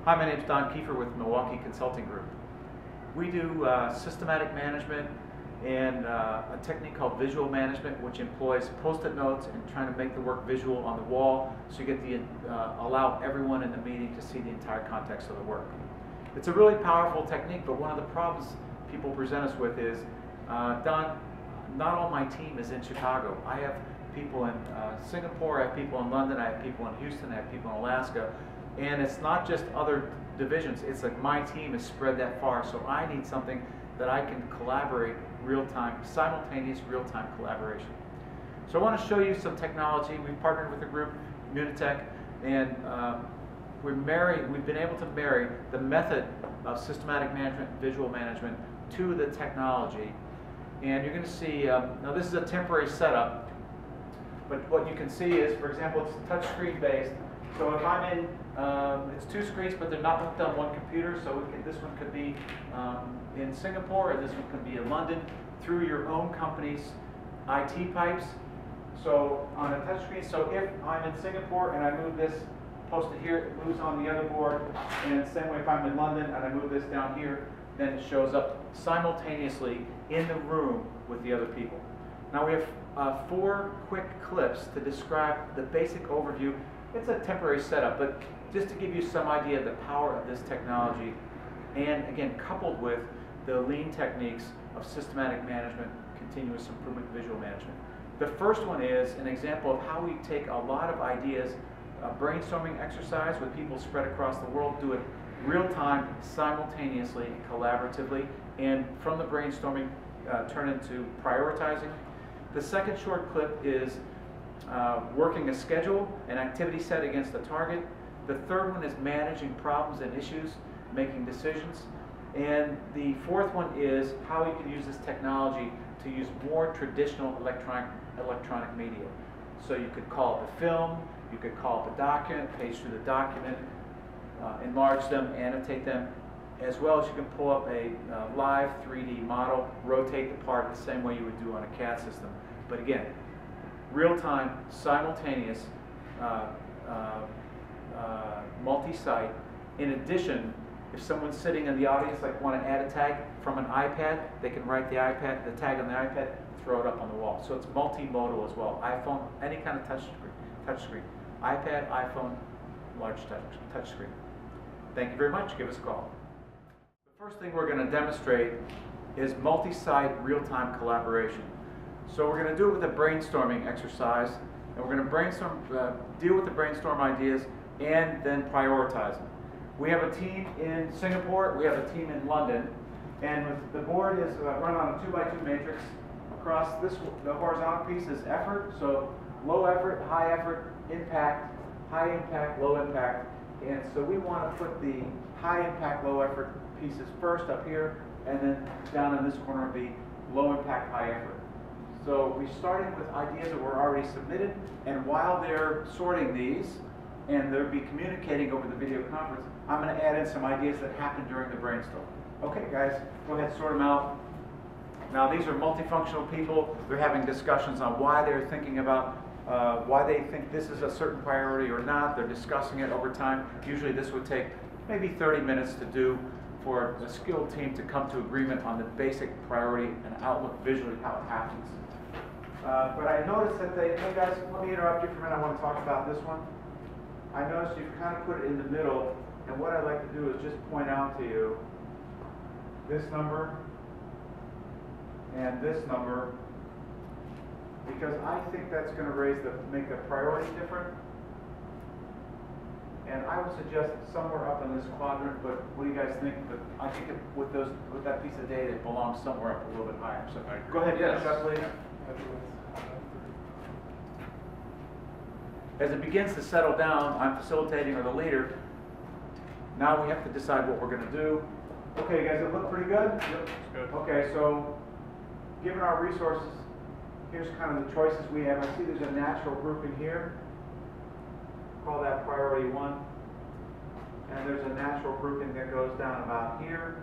Hi, my name is Don Kiefer with Milwaukee Consulting Group. We do systematic management and a technique called visual management, which employs post-it notes and trying to make the work visual on the wall, so you get the allow everyone in the meeting to see the entire context of the work. It's a really powerful technique, but one of the problems people present us with is, Don, not all my team is in Chicago. I have people in Singapore, I have people in London, I have people in Houston, I have people in Alaska. And it's not just other divisions, it's like my team is spread that far, so I need something that I can collaborate real-time, simultaneous real-time collaboration. So I want to show you some technology. We've partnered with a group, MUNI-Tech, and we've been able to marry the method of systematic management and visual management to the technology. And you're going to see, now this is a temporary setup, but what you can see is, for example, it's touchscreen based. So if I'm in, it's two screens, but they're not hooked on one computer, so this one could be in Singapore, and this one could be in London, through your own company's IT pipes. So on a touchscreen, so if I'm in Singapore and I move this, post it here, it moves on the other board, and the same way if I'm in London and I move this down here, then it shows up simultaneously in the room with the other people. Now we have 4 quick clips to describe the basic overview. It's a temporary setup, but just to give you some idea of the power of this technology, and again, coupled with the lean techniques of systematic management, continuous improvement, visual management. The first one is an example of how we take a lot of ideas, a brainstorming exercise with people spread across the world, do it real time, simultaneously, and collaboratively, and from the brainstorming, turn into prioritizing. The second short clip is working a schedule, an activity set against a target. The third one is managing problems and issues, making decisions. And the fourth one is how you can use this technology to use more traditional electronic media. So you could call up a film, you could call up a document, page through the document, enlarge them, annotate them, as well as you can pull up a live 3D model, rotate the part the same way you would do on a CAD system. But again, real-time, simultaneous, multi-site. In addition, if someone's sitting in the audience, like want to add a tag from an iPad, they can write the tag on the iPad, throw it up on the wall. So it's multimodal as well. iPhone, any kind of touch screen. iPad, iPhone, large touch screen. Thank you very much. Give us a call. The first thing we're going to demonstrate is multi-site real-time collaboration. So we're going to do it with a brainstorming exercise, and we're going to deal with the brainstorm ideas and then prioritize them. We have a team in Singapore, we have a team in London, and the board is run on a 2x2 matrix. Across this, the horizontal piece is effort, so low effort, high effort, impact, high impact, low impact. And so we want to put the high impact, low effort pieces first up here, and then down in this corner will be low impact, high effort. So we started with ideas that were already submitted, and while they're sorting these, and they'll be communicating over the video conference, I'm going to add in some ideas that happened during the brainstorm. Okay guys, go ahead, sort them out. Now these are multifunctional people. They're having discussions on why they're thinking about, why they think this is a certain priority or not. They're discussing it over time. Usually this would take maybe 30 minutes to do for a skilled team to come to agreement on the basic priority and outlook visually how it happens. But I noticed that hey guys, let me interrupt you for a minute, I want to talk about this one. I noticed you've kind of put it in the middle, and what I'd like to do is just point out to you this number and this number, because I think that's going to make the priority different. And I would suggest somewhere up in this quadrant, but what do you guys think? But I think with that piece of data, it belongs somewhere up a little bit higher. So go ahead, finish up, please. As it begins to settle down, I'm facilitating or the leader. Now we have to decide what we're going to do. Okay, guys, it look pretty good? Yep, it's good. Okay, so given our resources, here's kind of the choices we have. I see there's a natural grouping here. Call that priority 1. And there's a natural grouping that goes down about here.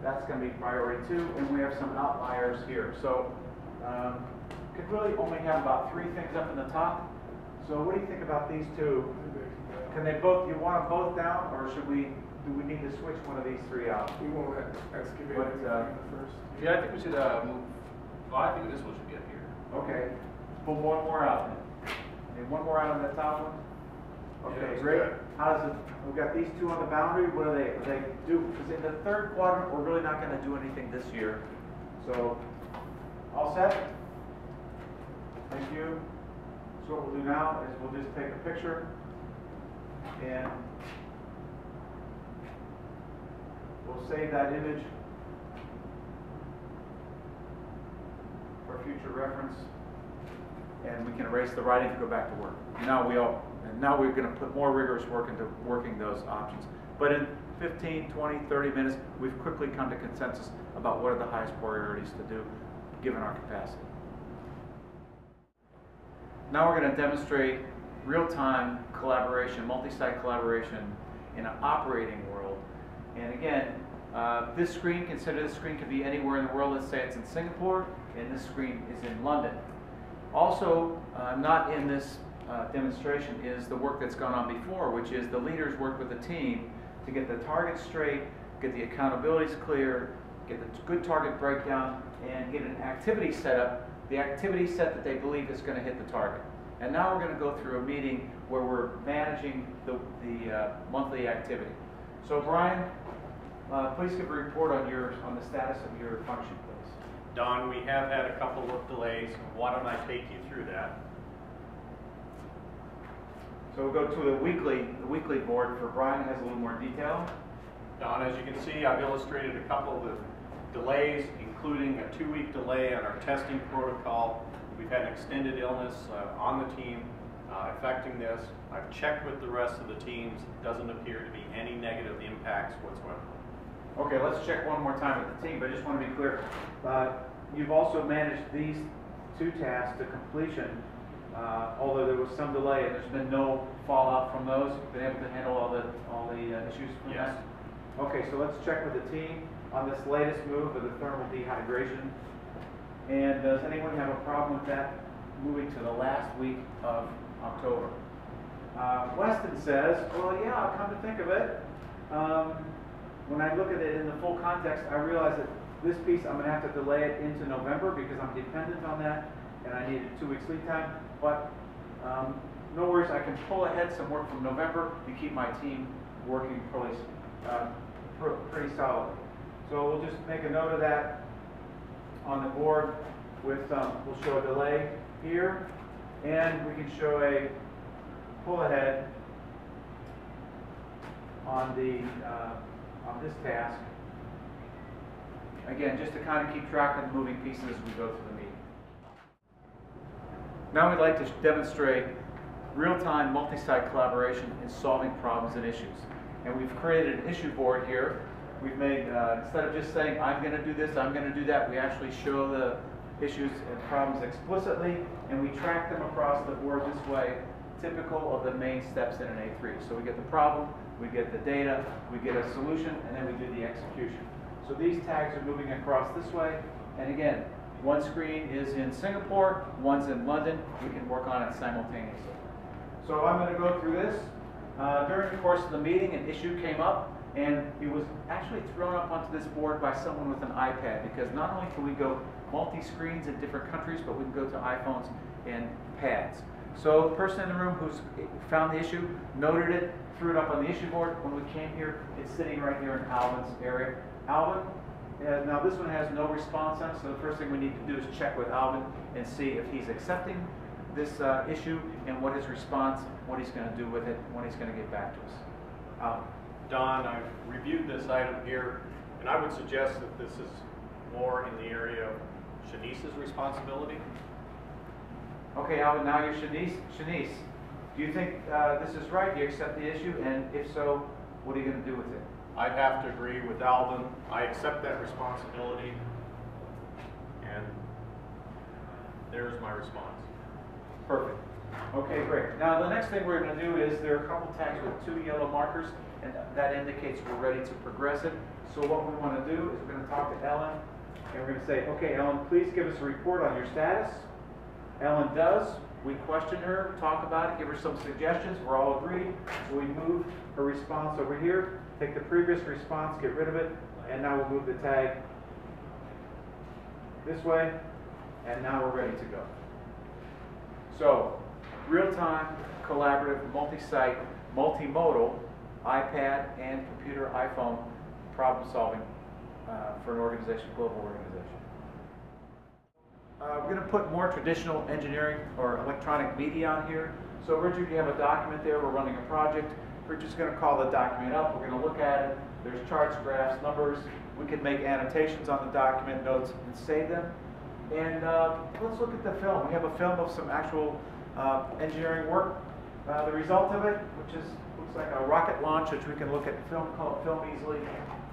That's going to be priority 2, and we have some outliers here. So could really only have about 3 things up in the top. So what do you think about these two? Can they both, you want them both down, or do we need to switch one of these three out? We won't excavate anything first. Yeah, I think we should move. Well, I think this one should be up here. Okay, pull one more out then. Need one more out on the top one? Okay, Yeah, great. good. How does it, we've got these two on the boundary, what do they do? Because in the third quadrant, we're really not gonna do anything this year. So, all set? Thank you. So what we'll do now is we'll just take a picture and we'll save that image for future reference, and we can erase the writing and go back to work. Now we're going to put more rigorous work into working those options. But in 15, 20, 30 minutes, we've quickly come to consensus about what are the highest priorities to do given our capacity. Now we're going to demonstrate real-time collaboration, multi-site collaboration in an operating world. And again, this screen, consider this screen could be anywhere in the world. Let's say it's in Singapore, and this screen is in London. Also, not in this demonstration is the work that's gone on before, which is the leaders work with the team to get the targets straight, get the accountabilities clear, get the good target breakdown, and get an activity set up, the activity set that they believe is going to hit the target. And now we're going to go through a meeting where we're managing the monthly activity. So Brian, please give a report on the status of your function, please. Don, we have had a couple of delays. Why don't I take you through that? So we'll go to the weekly board for Brian. It has a little more detail. Don, as you can see, I've illustrated a couple of the delays, including a 2-week delay on our testing protocol. We've had an extended illness on the team affecting this. I've checked with the rest of the teams. Doesn't appear to be any negative impacts whatsoever. Okay, let's check one more time with the team, but I just want to be clear. You've also managed these two tasks to completion, although there was some delay, and there's been no fallout from those. You've been able to handle all the issues from Yes. that? Okay, so let's check with the team on this latest move of the thermal dehydration. And does anyone have a problem with that moving to the last week of October? Weston says, well, yeah, come to think of it, when I look at it in the full context, I realize that this piece, I'm going to have to delay it into November because I'm dependent on that, and I needed 2 weeks lead time. But no worries, I can pull ahead some work from November and keep my team working pretty solidly. So we'll just make a note of that on the board. We'll show a delay here, and we can show a pull ahead on this task. Again, just to kind of keep track of the moving pieces as we go through the meeting. Now we'd like to demonstrate real-time multi-site collaboration in solving problems and issues. And we've created an issue board here. We've made, instead of just saying, I'm going to do this, I'm going to do that, we actually show the issues and problems explicitly, and we track them across the board this way, typical of the main steps in an A3. So we get the problem, we get the data, we get a solution, and then we do the execution. So these tags are moving across this way, and again, one screen is in Singapore, one's in London. We can work on it simultaneously. So I'm going to go through this. During the course of the meeting, an issue came up, and it was actually thrown up onto this board by someone with an iPad, because not only can we go multi-screens in different countries, but we can go to iPhones and pads. So the person in the room who's found the issue, noted it, threw it up on the issue board. When we came here, it's sitting right here in Alvin's area. Alvin, now this one has no response on it, so the first thing we need to do is check with Alvin and see if he's accepting this issue and what his response, what he's going to do with it, when he's going to get back to us. Alvin. Don, I've reviewed this item here, and I would suggest that this is more in the area of Shanice's responsibility. Okay, Alvin, now you're Shanice. Shanice, do you think this is right? Do you accept the issue? And if so, what are you going to do with it? I'd have to agree with Alvin. I accept that responsibility, and there's my response. Perfect. Okay, great. Now the next thing we're going to do is there are a couple tags with 2 yellow markers, and that indicates we're ready to progress it. So what we want to do is we're going to talk to Ellen, and we're going to say, okay, Ellen, please give us a report on your status. Ellen does. We question her, talk about it, give her some suggestions, we're all agreed. So we move her response over here, take the previous response, get rid of it, and now we'll move the tag this way, and now we're ready to go. So, real-time, collaborative, multi-site, multimodal, iPad and computer, iPhone problem solving for an organization, global organization. We're going to put more traditional engineering or electronic media on here. So Richard, you have a document there, we're running a project. Richard's going to call the document up, we're going to look at it. There's charts, graphs, numbers. We can make annotations on the document, notes, and save them. And let's look at the film. We have a film of some actual engineering work. The result of it, which looks like a rocket launch, which we can look at film easily.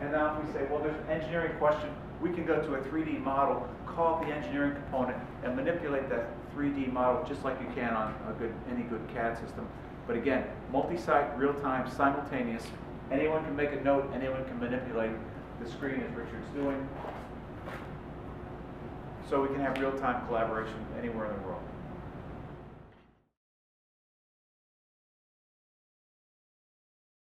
And now if we say, well, there's an engineering question, we can go to a 3D model, call it the engineering component, and manipulate that 3D model just like you can on any good CAD system. But again, multi-site, real-time, simultaneous. Anyone can make a note, anyone can manipulate the screen as Richard's doing. So we can have real-time collaboration anywhere in the world.